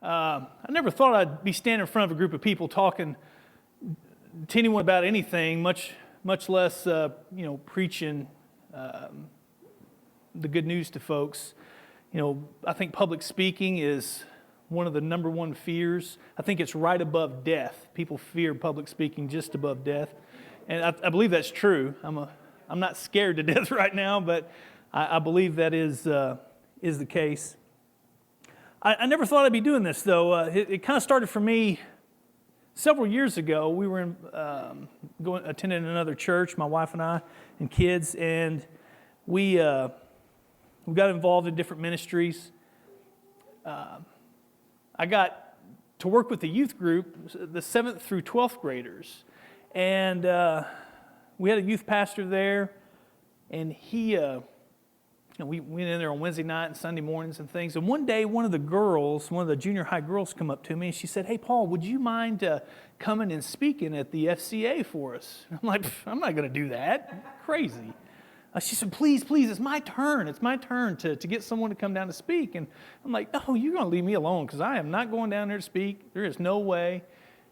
I never thought I'd be standing in front of a group of people talking to anyone about anything, much less, preaching the good news to folks. I think public speaking is one of the number one fears. I think it's right above death. People fear public speaking just above death, and I believe that's true. I'm not scared to death right now, but I believe that is the case. I never thought I'd be doing this, though. It kind of started for me several years ago. We were attending another church, my wife and I, and kids, and we got involved in different ministries. I got to work with the youth group, the 7th through 12th graders, and we had a youth pastor there, and he. We went in there on Wednesday night and Sunday mornings and things. And one day, one of the junior high girls come up to me and she said, "Hey, Paul, would you mind coming and speaking at the FCA for us?" I'm like, "I'm not going to do that. Crazy." She said, please, it's my turn. It's my turn to get someone to come down to speak. And I'm like, "No, you're going to leave me alone because I am not going down there to speak. There is no way."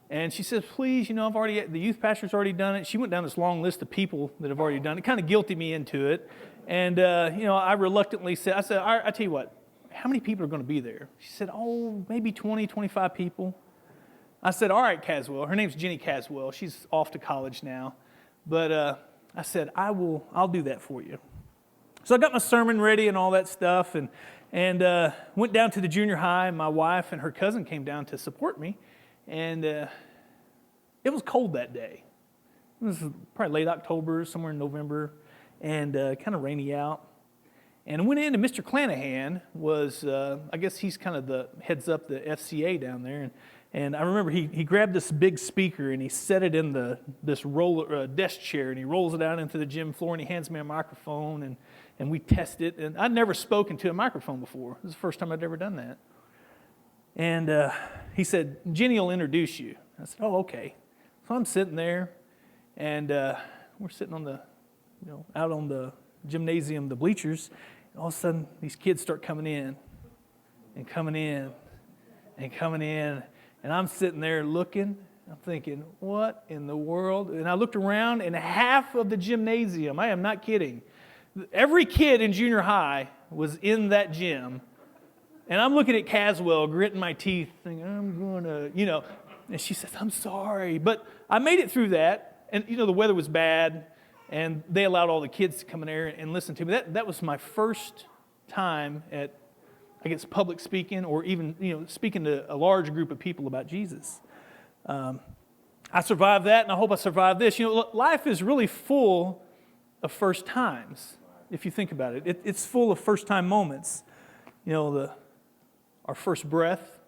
And she says, "Please, the youth pastor's already done it." She went down this long list of people that have already done it. It kind of guilted me into it. And, I reluctantly said, I tell you what, how many people are going to be there? She said, maybe 20, 25 people. I said, "All right, Caswell." Her name's Jenny Caswell. She's off to college now. But I said, I'll do that for you. So I got my sermon ready and all that stuff and went down to the junior high. My wife and her cousin came down to support me. And it was cold that day. It was probably late October, somewhere in November. And kind of rainy out. And I went in, and Mr. Clanahan was, I guess he's kind of heads up the FCA down there. And I remember he grabbed this big speaker, and he set it in this desk chair, and he rolls it out into the gym floor, and he hands me a microphone, and we test it. And I'd never spoken to a microphone before. This is the first time I'd ever done that. And he said, "Jenny will introduce you." I said, "Oh, okay." So I'm sitting there, and we're sitting on out on the gymnasium, the bleachers. And all of a sudden, these kids start coming in, and coming in, and coming in. And I'm sitting there looking. I'm thinking, what in the world? And I looked around, and half of the gymnasium, I am not kidding, every kid in junior high was in that gym. And I'm looking at Caswell, gritting my teeth, thinking, I'm going to, And she says, "I'm sorry." But I made it through that. And, the weather was bad. And they allowed all the kids to come in there and listen to me. That was my first time at, I guess, public speaking or even, speaking to a large group of people about Jesus. I survived that, and I hope I survived this. Life is really full of first times, if you think about it. It's full of first-time moments. Our first breath,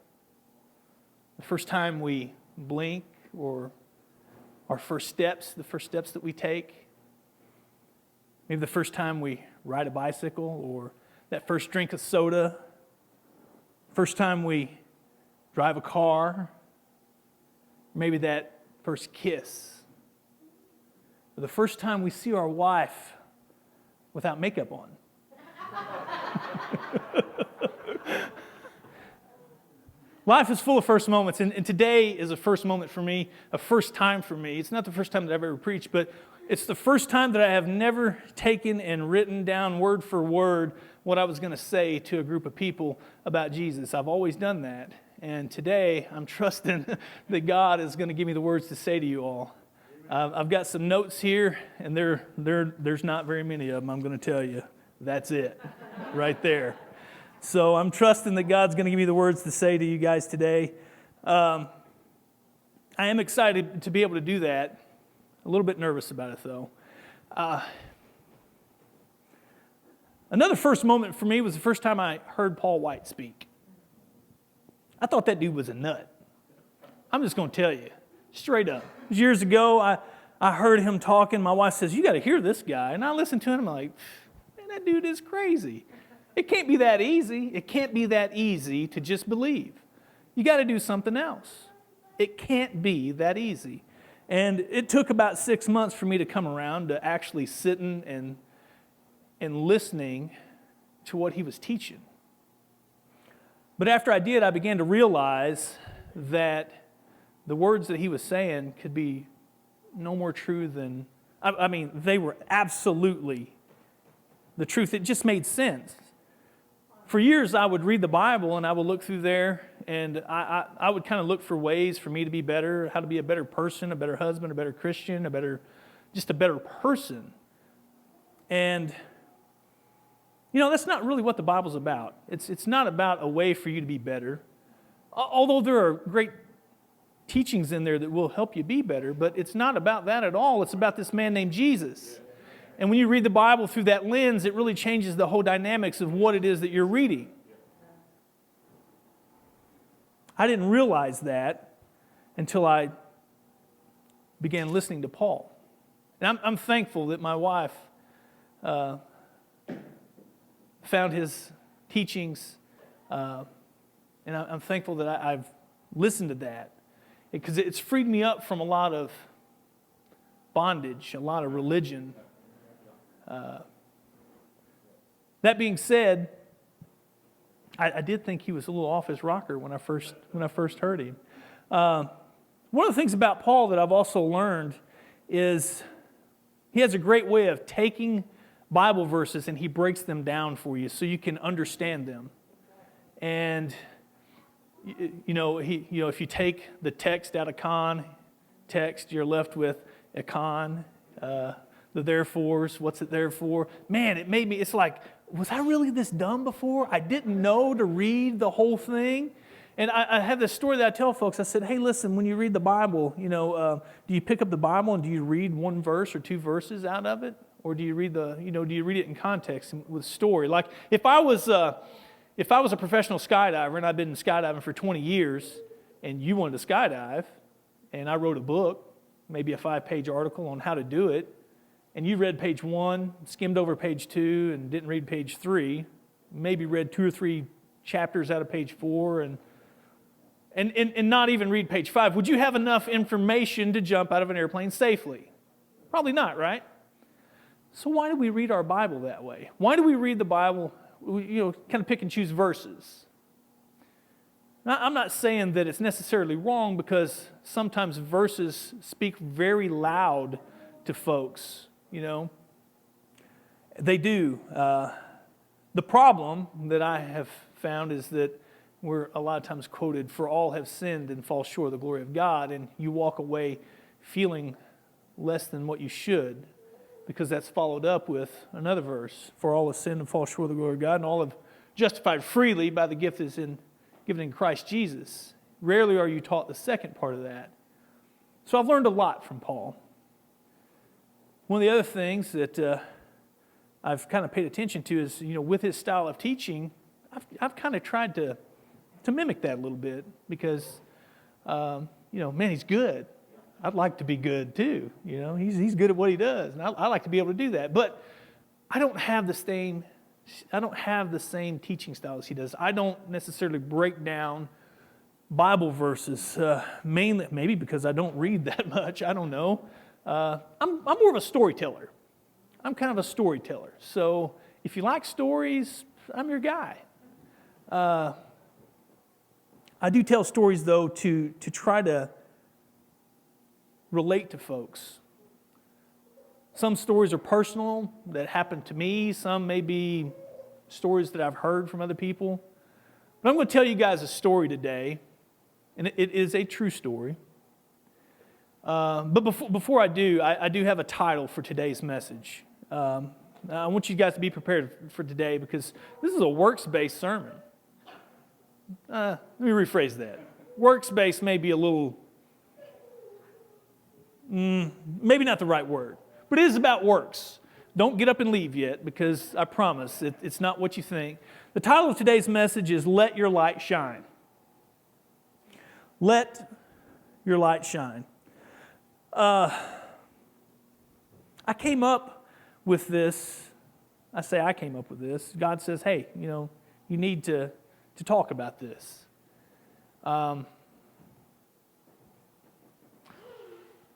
the first time we blink, or our first steps, the first steps that we take. Maybe the first time we ride a bicycle, or that first drink of soda, first time we drive a car, maybe that first kiss, or the first time we see our wife without makeup on. Life is full of first moments, and today is a first moment for me, a first time for me. It's not the first time that I've ever preached, but it's the first time that I have never taken and written down word for word what I was going to say to a group of people about Jesus. I've always done that, and today I'm trusting that God is going to give me the words to say to you all. I've got some notes here, and there's not very many of them, I'm going to tell you. That's it, right there. So I'm trusting that God's going to give me the words to say to you guys today. I am excited to be able to do that. A little bit nervous about it, though. Another first moment for me was the first time I heard Paul White speak. I thought that dude was a nut. I'm just going to tell you, straight up. Years ago, I heard him talking. My wife says, "You got to hear this guy." And I listened to him. I'm like, man, that dude is crazy. It can't be that easy. It can't be that easy to just believe. You got to do something else. It can't be that easy. And it took about 6 months for me to come around to actually sitting and listening to what he was teaching. But after I did, I began to realize that the words that he was saying could be no more true than, I mean, they were absolutely the truth. It just made sense. For years, I would read the Bible and I would look through there, and I would kind of look for ways for me to be better, how to be a better person, a better husband, a better Christian, just a better person. And, you know, that's not really what the Bible's about. It's not about a way for you to be better. Although there are great teachings in there that will help you be better, but it's not about that at all. It's about this man named Jesus. And when you read the Bible through that lens, it really changes the whole dynamics of what it is that you're reading. I didn't realize that until I began listening to Paul. And I'm thankful that my wife found his teachings, and I'm thankful that I've listened to that, because it's freed me up from a lot of bondage, a lot of religion. That being said, I did think he was a little off his rocker when I first heard him. One of the things about Paul that I've also learned is he has a great way of taking Bible verses and he breaks them down for you so you can understand them. And if you take the text out of context, you're left with a con. The therefores, what's it there for? Man, it's like, was I really this dumb before? I didn't know to read the whole thing. And I have this story that I tell folks. I said, hey, listen, when you read the Bible, do you pick up the Bible and do you read one verse or two verses out of it? Or do you read do you read it in context with story? Like if I was a professional skydiver and I've been skydiving for 20 years and you wanted to skydive and I wrote a book, maybe a 5-page article on how to do it, and you read page 1, skimmed over page 2, and didn't read page 3, maybe read 2 or 3 chapters out of page 4, and not even read page 5, would you have enough information to jump out of an airplane safely? Probably not, right? So why do we read our Bible that way? Why do we read the Bible, kind of pick and choose verses? Now, I'm not saying that it's necessarily wrong, because sometimes verses speak very loud to folks. They do. The problem that I have found is that we're a lot of times quoted, "For all have sinned and fall short of the glory of God," and you walk away feeling less than what you should, because that's followed up with another verse, "For all have sinned and fall short of the glory of God, and all have justified freely by the gift that is given in Christ Jesus." Rarely are you taught the second part of that. So I've learned a lot from Paul. One of the other things that I've kind of paid attention to is, with his style of teaching, I've kind of tried to mimic that a little bit, because, man, he's good. I'd like to be good too. He's good at what he does, and I like to be able to do that. But I don't have the same teaching style as he does. I don't necessarily break down Bible verses, mainly maybe because I don't read that much. I don't know. I'm more of a storyteller. I'm kind of a storyteller. So if you like stories, I'm your guy. I do tell stories, though, to try to relate to folks. Some stories are personal, that happened to me. Some may be stories that I've heard from other people. But I'm going to tell you guys a story today, and it is a true story. But before I do have a title for today's message. I want you guys to be prepared for today, because this is a works-based sermon. Let me rephrase that. Works-based may be a little, maybe not the right word, but it is about works. Don't get up and leave yet, because I promise it's not what you think. The title of today's message is "Let Your Light Shine." Let your light shine. I came up with this. I say I came up with this. God says, hey, you need to talk about this. I've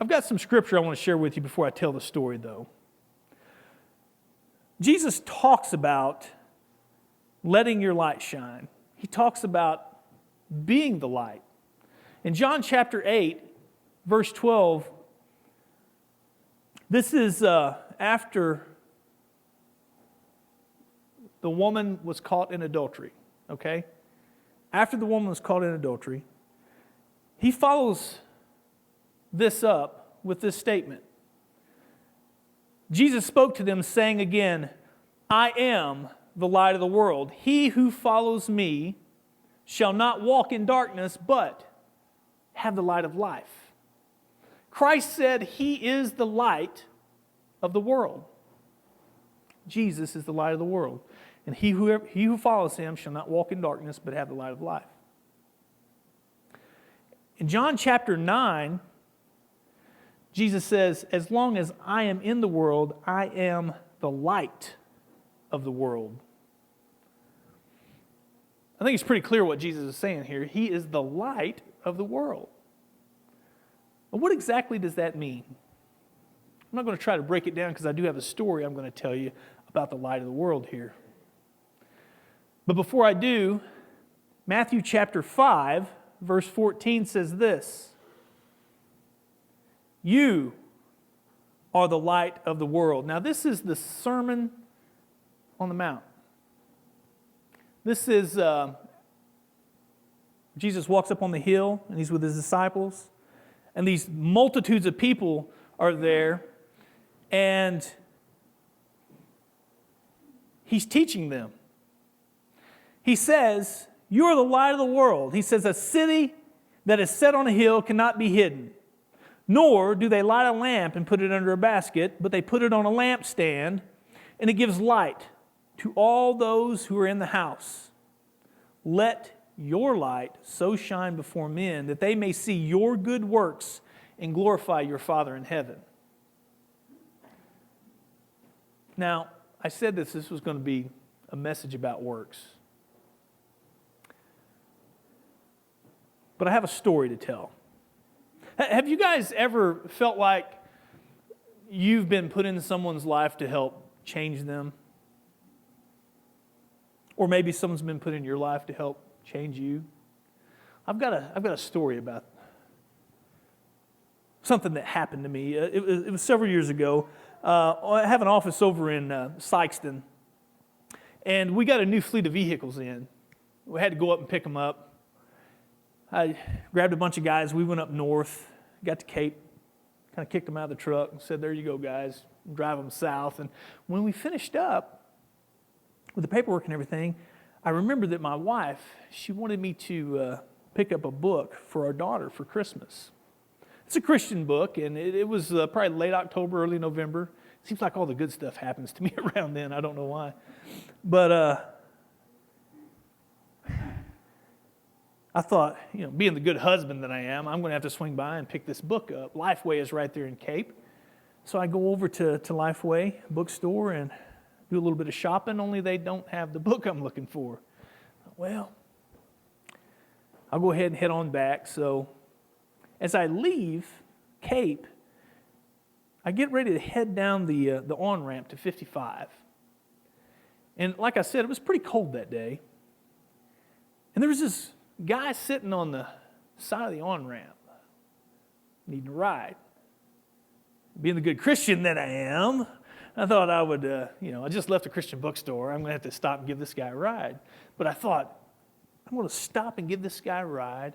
got some scripture I want to share with you before I tell the story, though. Jesus talks about letting your light shine. he talks about being the light. In John chapter 8, verse 12, this is after the woman was caught in adultery, okay? After the woman was caught in adultery, he follows this up with this statement. Jesus spoke to them, saying again, I am the light of the world. He who follows me shall not walk in darkness, but have the light of life. Christ said he is the light of the world. Jesus is the light of the world. And he who follows him shall not walk in darkness, but have the light of life. In John chapter 9, Jesus says, as long as I am in the world, I am the light of the world. I think it's pretty clear what Jesus is saying here. He is the light of the world. But what exactly does that mean? I'm not going to try to break it down because I do have a story I'm going to tell you about the light of the world here. But before I do, Matthew chapter 5, verse 14 says this. You are the light of the world. Now this is the Sermon on the Mount. This is, Jesus walks up on the hill and he's with his disciples. And these multitudes of people are there. And he's teaching them. He says, you are the light of the world. He says, a city that is set on a hill cannot be hidden. Nor do they light a lamp and put it under a basket, but they put it on a lampstand, and it gives light to all those who are in the house. Let your light so shine before men that they may see your good works and glorify your Father in heaven. Now, I said this was going to be a message about works. But I have a story to tell. Have you guys ever felt like you've been put into someone's life to help change them? Or maybe someone's been put in your life to help change you? I've got a story about something that happened to me. It was several years ago. I have an office over in Sykeston, and we got a new fleet of vehicles in. We had to go up and pick them up. I grabbed a bunch of guys. We went up north, got to Cape, kind of kicked them out of the truck and said, there you go, guys, drive them south. And when we finished up with the paperwork and everything, I remember that my wife, she wanted me to pick up a book for our daughter for Christmas. It's a Christian book, and it was probably late October, early November. Seems like all the good stuff happens to me around then. I don't know why. But I thought, being the good husband that I am, I'm going to have to swing by and pick this book up. Lifeway is right there in Cape. So I go over to Lifeway bookstore and do a little bit of shopping, only they don't have the book I'm looking for. Well, I'll go ahead and head on back. So as I leave Cape, I get ready to head down the on-ramp to 55. And like I said, it was pretty cold that day. And there was this guy sitting on the side of the on-ramp, needing a ride. Being the good Christian that I am, I thought I would, I just left a Christian bookstore. I'm going to have to stop and give this guy a ride. But I thought, I'm going to stop and give this guy a ride.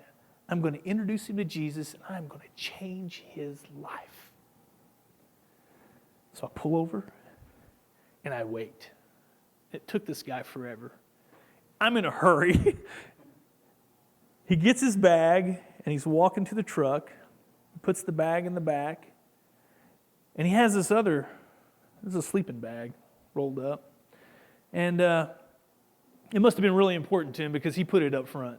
I'm going to introduce him to Jesus, and I'm going to change his life. So I pull over, and I wait. It took this guy forever. I'm in a hurry. He gets his bag, and he's walking to the truck. He puts the bag in the back, and he has this is a sleeping bag rolled up. And it must have been really important to him because he put it up front,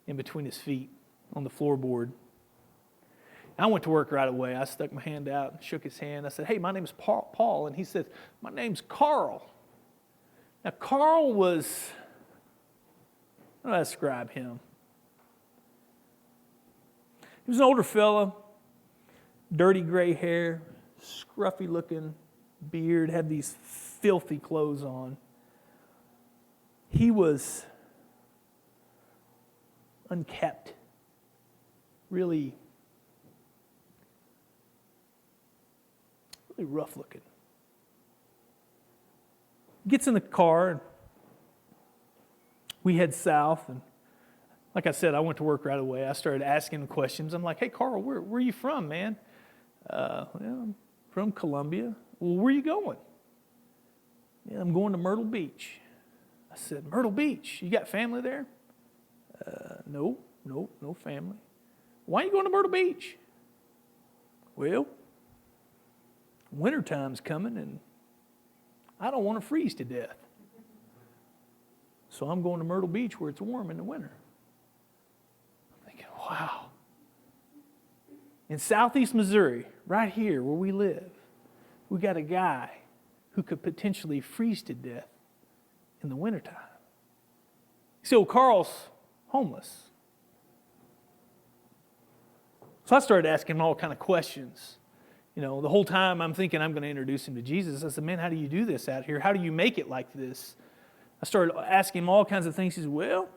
in between his feet, on the floorboard. I went to work right away. I stuck my hand out and shook his hand. I said, hey, my name's Paul. And he said, my name's Carl. Now, Carl was, how do I describe him? He was an older fella, dirty gray hair, scruffy looking beard, had these filthy clothes on. He was unkept, really rough looking. Gets in the car, and we head south. And like I said, I went to work right away. I started asking him questions. I'm like, hey, Carl, where are you from, man? Well, I'm from Columbia. Well, where are you going? Yeah, I'm going to Myrtle Beach. I said, Myrtle Beach? You got family there? No family. Why are you going to Myrtle Beach? Well, wintertime's coming, and I don't want to freeze to death. So I'm going to Myrtle Beach where it's warm in the winter. I'm thinking, wow. In southeast Missouri, right here where we live, we got a guy who could potentially freeze to death in the wintertime. So Carl's homeless. So I started asking him all kind of questions. You know, the whole time I'm thinking I'm going to introduce him to Jesus. I said, man, how do you do this out here? How do you make it like this? I started asking him all kinds of things. He said, well,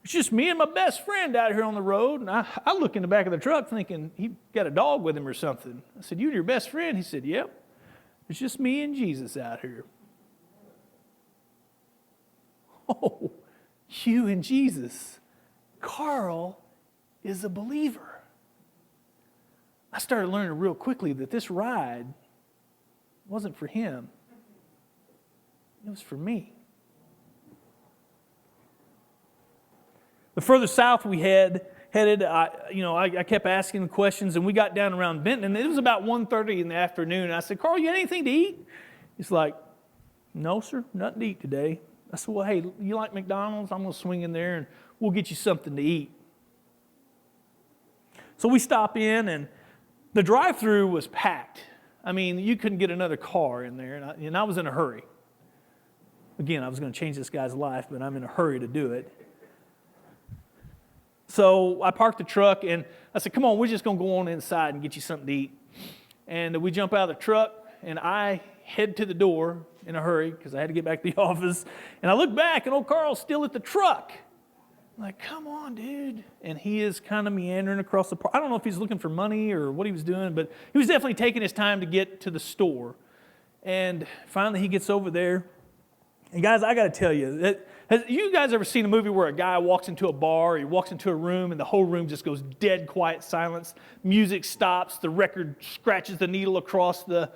it's just me and my best friend out here on the road. And I look in the back of the truck thinking he got a dog with him or something. I said, you and your best friend? He said, yep. It's just me and Jesus out here. Oh, you and Jesus. Carl is a believer. I started learning real quickly that this ride wasn't for him. It was for me. The further south we headed, I kept asking him questions, and we got down around Benton, and it was about 1:30 in the afternoon. And I said, Carl, you got anything to eat? He's like, no, sir, nothing to eat today. I said, well, hey, you like McDonald's? I'm going to swing in there, and we'll get you something to eat. So we stop in, and the drive-thru was packed. I mean, you couldn't get another car in there, and I was in a hurry. Again, I was going to change this guy's life, but I'm in a hurry to do it. So I parked the truck, and I said, come on, we're just going to go on inside and get you something to eat. And we jump out of the truck, and I head to the door in a hurry because I had to get back to the office. And I look back, and old Carl's still at the truck. I'm like, come on, dude. And he is kind of meandering across the park. I don't know if he's looking for money or what he was doing, but he was definitely taking his time to get to the store. And finally he gets over there. And guys, I got to tell you, has you guys ever seen a movie where a guy walks into a bar, he walks into a room, and the whole room just goes dead quiet silence? Music stops, the record scratches the needle across and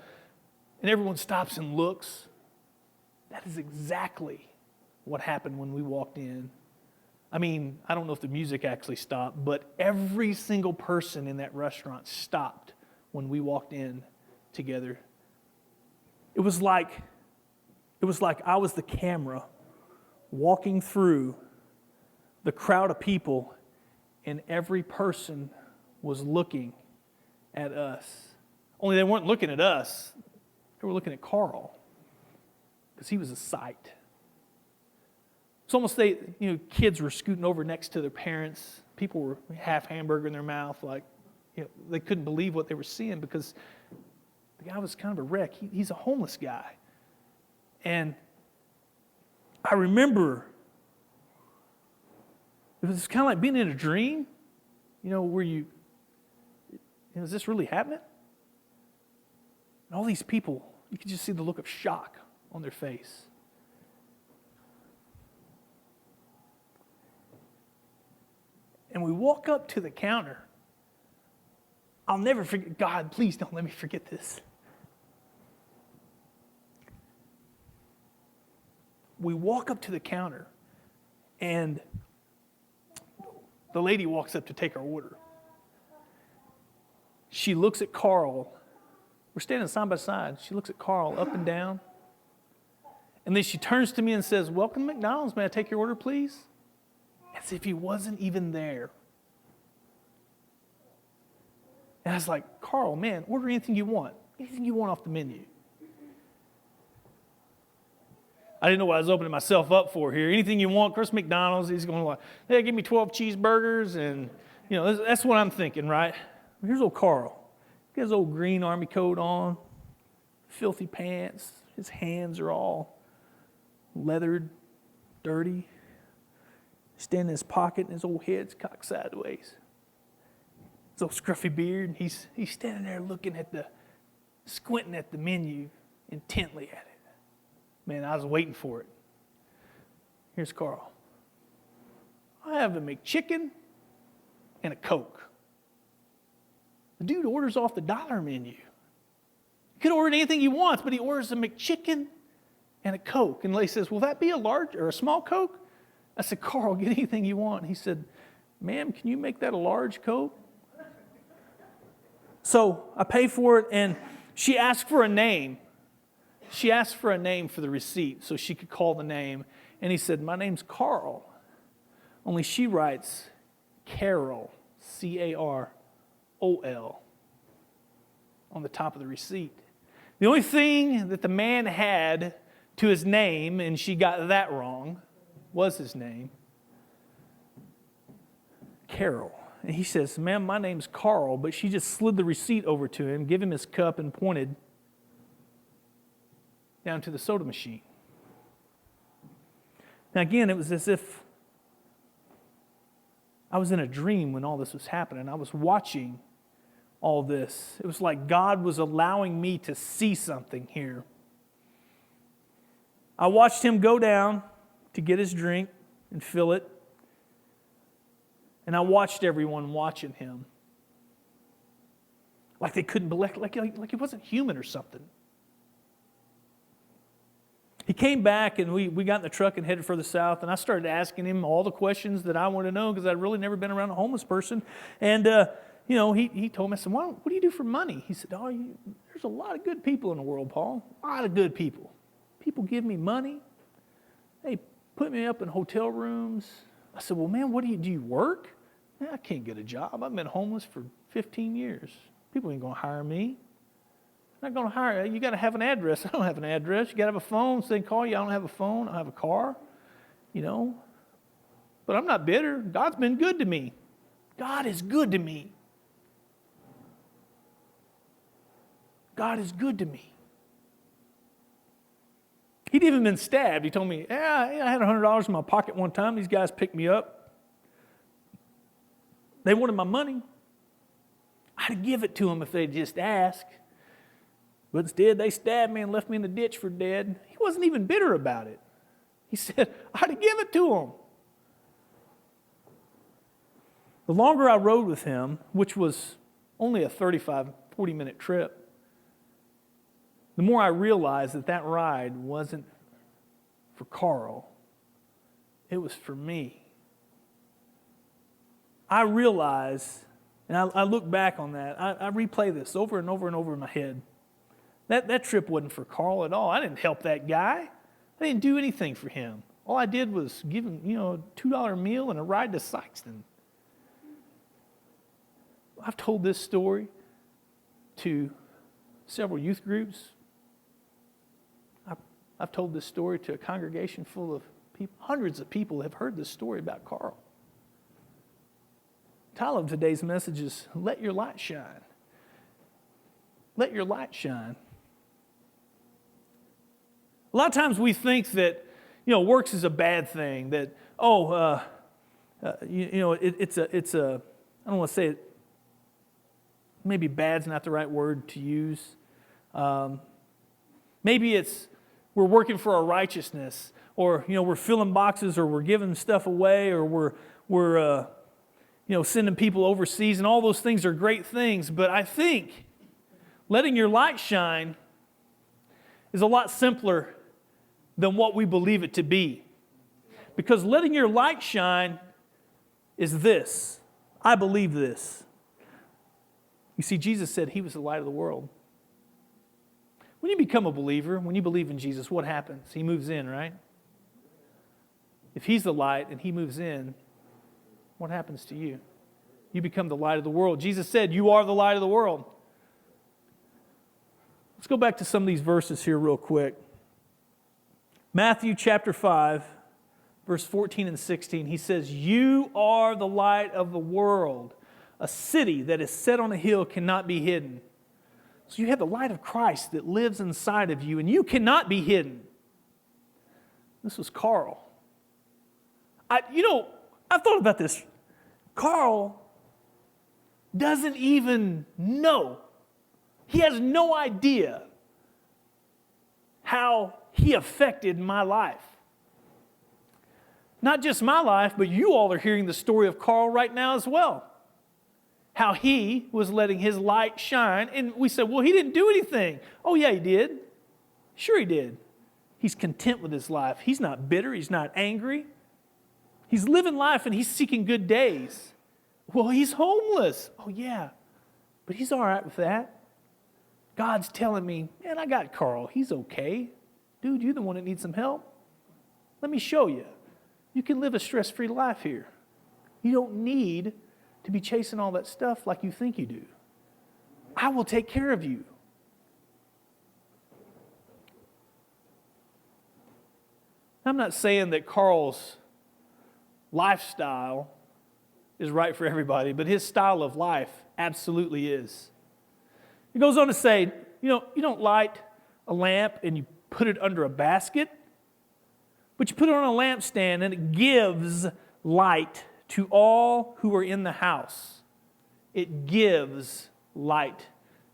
everyone stops and looks. That is exactly what happened when we walked in. I mean, I don't know if the music actually stopped, but every single person in that restaurant stopped when we walked in together. It was like I was the camera walking through the crowd of people, and every person was looking at us. Only they weren't looking at us. They were looking at Carl because he was a sight. It's almost kids were scooting over next to their parents. People were half hamburger in their mouth, like they couldn't believe what they were seeing because the guy was kind of a wreck. He's a homeless guy. And I remember it was kind of like being in a dream, where is this really happening? And all these people, you could just see the look of shock on their face. And we walk up to the counter. I'll never forget. God, please don't let me forget this. We walk up to the counter, and the lady walks up to take our order. She looks at Carl. We're standing side by side. She looks at Carl up and down. And then she turns to me and says, welcome to McDonald's. May I take your order, please? As if he wasn't even there. And I was like, Carl, man, order anything you want. Anything you want off the menu. I didn't know what I was opening myself up for here. Anything you want, Chris McDonald's. He's going like, hey, give me 12 cheeseburgers. And, that's what I'm thinking, right? Here's old Carl. He has his old green army coat on, filthy pants. His hands are all leathered, dirty. standing in his pocket and his old head's cocked sideways. His old scruffy beard. He's standing there squinting at the menu intently at it. Man, I was waiting for it. Here's Carl. I have a McChicken and a Coke. The dude orders off the dollar menu. He could order anything he wants, but he orders a McChicken and a Coke. And the lady says, will that be a large or a small Coke? I said, Carl, get anything you want. He said, ma'am, can you make that a large Coke? So I pay for it, and she asked for a name. She asked for a name for the receipt so she could call the name. And he said, my name's Carl. Only she writes Carol, Carol, on the top of the receipt. The only thing that the man had to his name, and she got that wrong, was his name, Carol. And he says, ma'am, my name's Carl, but she just slid the receipt over to him, gave him his cup, and pointed down to the soda machine. Now again, it was as if I was in a dream when all this was happening. I was watching all this. It was like God was allowing me to see something here. I watched him go down to get his drink and fill it. And I watched everyone watching him. Like they couldn't believe, like he wasn't human or something. He came back, and we got in the truck and headed further south, and I started asking him all the questions that I wanted to know because I'd really never been around a homeless person. And, he told me, I said, what do you do for money? He said, there's a lot of good people in the world, Paul. A lot of good people. People give me money. They put me up in hotel rooms. I said, well, man, do you work? Man, I can't get a job. I've been homeless for 15 years. People ain't going to hire me. Not going to hire you. You got to have an address. I don't have an address. You got to have a phone so they can call you. I don't have a phone. I don't have a car. But I'm not bitter. God's been good to me. God is good to me. God is good to me. He'd even been stabbed. He told me, I had $100 in my pocket one time. These guys picked me up. They wanted my money. I'd give it to them if they'd just ask. But instead, they stabbed me and left me in the ditch for dead. He wasn't even bitter about it. He said, I'd give it to him. The longer I rode with him, which was only a 40-minute trip, the more I realized that ride wasn't for Carl. It was for me. I realized, and I look back on that, I replay this over and over and over in my head. That trip wasn't for Carl at all. I didn't help that guy. I didn't do anything for him. All I did was give him, a $2 meal and a ride to Sykeston. I've told this story to several youth groups. I've told this story to a congregation full of people. Hundreds of people have heard this story about Carl. The title of today's message is Let Your Light Shine. Let your light shine. A lot of times we think that, works is a bad thing. That, it's a, I don't want to say it, maybe bad's not the right word to use. Maybe it's we're working for our righteousness, or, we're filling boxes, or we're giving stuff away, or we're sending people overseas, and all those things are great things. But I think letting your light shine is a lot simpler than what we believe it to be. Because letting your light shine is this. I believe this. You see, Jesus said he was the light of the world. When you become a believer, when you believe in Jesus, what happens? He moves in, right? If he's the light and he moves in, what happens to you? You become the light of the world. Jesus said, you are the light of the world. Let's go back to some of these verses here real quick. Matthew chapter 5, verse 14 and 16, he says, you are the light of the world. A city that is set on a hill cannot be hidden. So you have the light of Christ that lives inside of you, and you cannot be hidden. This was Carl. I've thought about this. Carl doesn't even know. He has no idea how he affected my life. Not just my life, but you all are hearing the story of Carl right now as well. How he was letting his light shine. And we said, well, he didn't do anything. Oh, yeah, he did. Sure he did. He's content with his life. He's not bitter. He's not angry. He's living life and he's seeking good days. Well, he's homeless. Oh, yeah. But he's all right with that. God's telling me, man, I got Carl. He's okay. Dude, you're the one that needs some help. Let me show you. You can live a stress-free life here. You don't need to be chasing all that stuff like you think you do. I will take care of you. I'm not saying that Carl's lifestyle is right for everybody, but his style of life absolutely is. He goes on to say, you don't light a lamp and you put it under a basket, but you put it on a lampstand and it gives light to all who are in the house. It gives light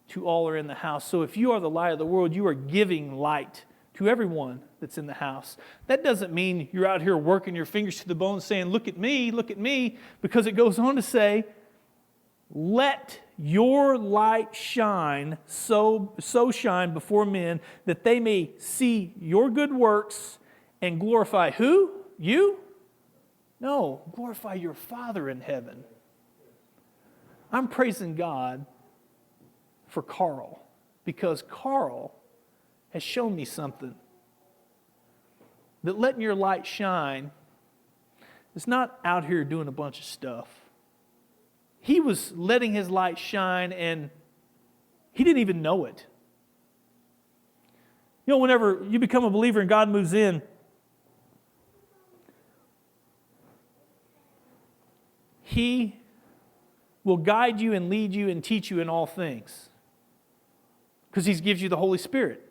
to all who are in the house. So if you are the light of the world, you are giving light to everyone that's in the house. That doesn't mean you're out here working your fingers to the bone saying, look at me, because it goes on to say, let your light shine, so shine before men that they may see your good works and glorify who? You? No, glorify your Father in heaven. I'm praising God for Carl because Carl has shown me something. That letting your light shine is not out here doing a bunch of stuff. He was letting his light shine and he didn't even know it. You know, whenever you become a believer and God moves in, He will guide you and lead you and teach you in all things because He gives you the Holy Spirit.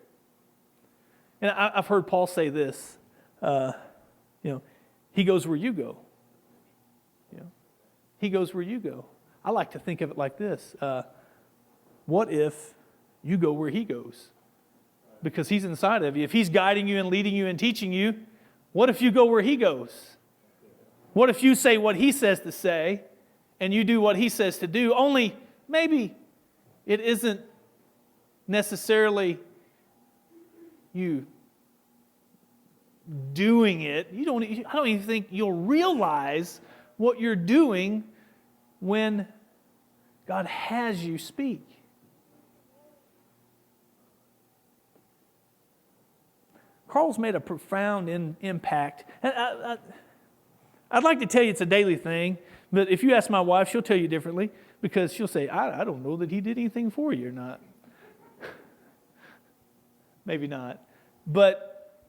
And I've heard Paul say this, He goes where you go. He goes where you go. I like to think of it like this. What if you go where He goes? Because He's inside of you. If He's guiding you and leading you and teaching you, what if you go where He goes? What if you say what He says to say and you do what He says to do? Only maybe it isn't necessarily you doing it. I don't even think you'll realize what you're doing when God has you speak. Carl's made a profound impact. I'd like to tell you it's a daily thing, but if you ask my wife, she'll tell you differently because she'll say, I don't know that he did anything for you or not. Maybe not. But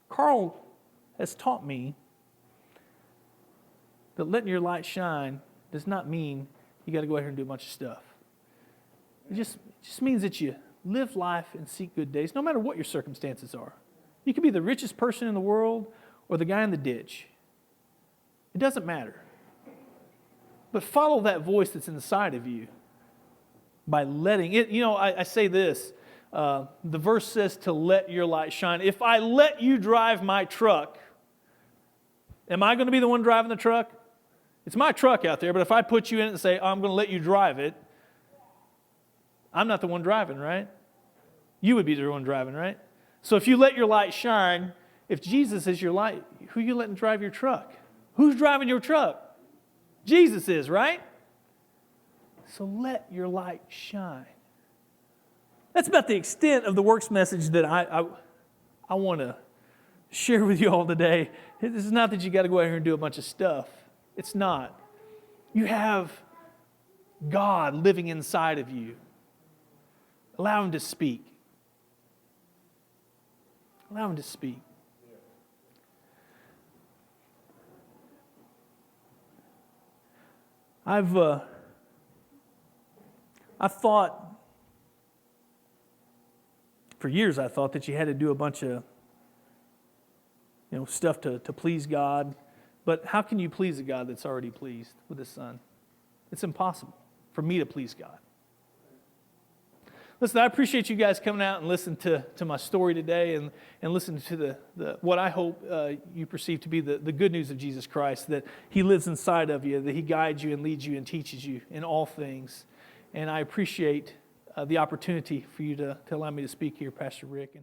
Carl has taught me that letting your light shine does not mean you got to go out here and do a bunch of stuff. It just means that you live life and seek good days, no matter what your circumstances are. You could be the richest person in the world or the guy in the ditch. It doesn't matter. But follow that voice that's inside of you by letting it. I say this. The verse says to let your light shine. If I let you drive my truck, am I going to be the one driving the truck? It's my truck out there, but if I put you in it and say, I'm going to let you drive it, I'm not the one driving, right? You would be the one driving, right? So if you let your light shine, if Jesus is your light, who are you letting drive your truck? Who's driving your truck? Jesus is, right? So let your light shine. That's about the extent of the works message that I want to share with you all today. This is not that you got to go out here and do a bunch of stuff. It's not. You have God living inside of you. Allow Him to speak. Allow Him to speak. I've thought, for years I thought that you had to do a bunch of stuff to please God. But how can you please a God that's already pleased with His Son? It's impossible for me to please God. Listen, I appreciate you guys coming out and listening to my story today and listening to the what I hope you perceive to be the good news of Jesus Christ, that He lives inside of you, that He guides you and leads you and teaches you in all things. And I appreciate the opportunity for you to allow me to speak here, Pastor Rick.